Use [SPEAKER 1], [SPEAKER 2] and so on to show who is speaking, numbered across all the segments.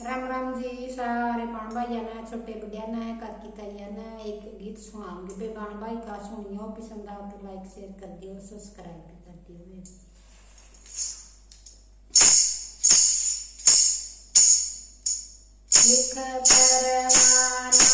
[SPEAKER 1] राम राम जी सारे बहन भाइयों ने छोटे बड़िया ने कर की ताइया ने एक गीत सुनाऊंगी बे बहन भाई का सुनियो पसंद आओ तो लाइक शेयर कर दियो सब्सक्राइब भी कर दियो। लिख परवाना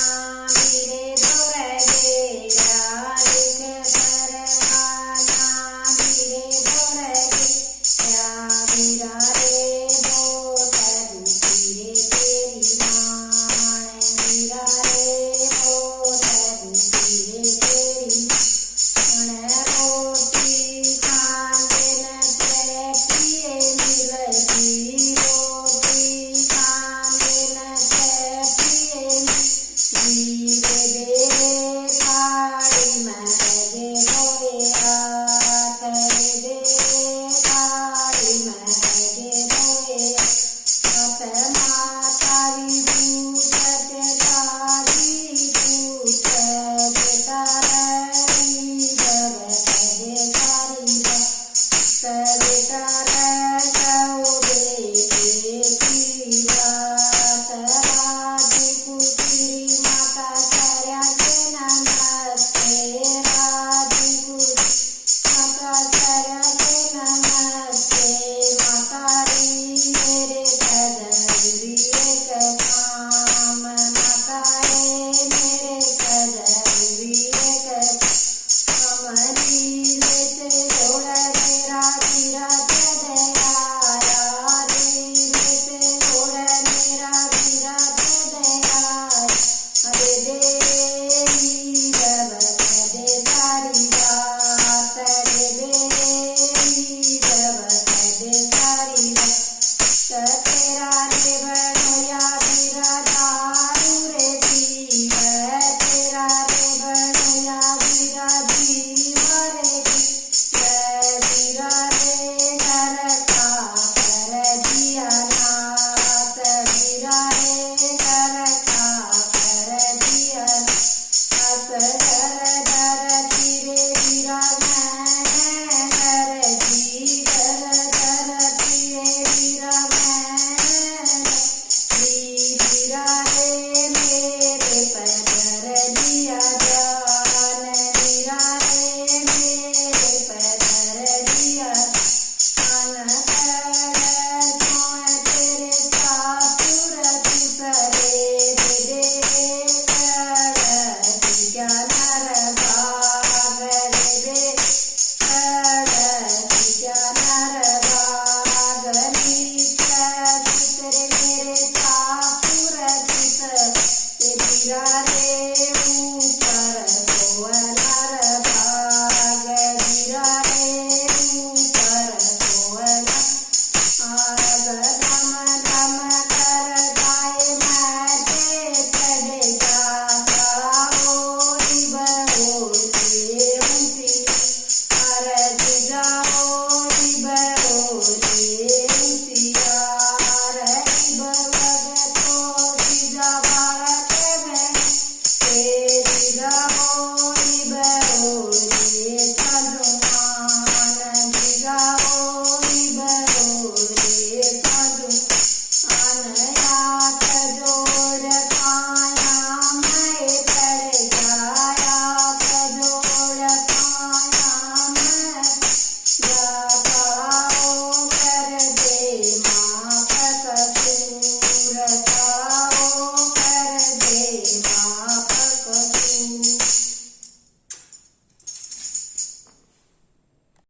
[SPEAKER 1] मेरे दौरे गेरा लिख परवाना मेरे दौरे गेरा मेरा रे बोतरू तेरे तेरी मान मेरा रे बोतरू तेरे तेरी मान रोटी खाने न तेरे पिए मिलती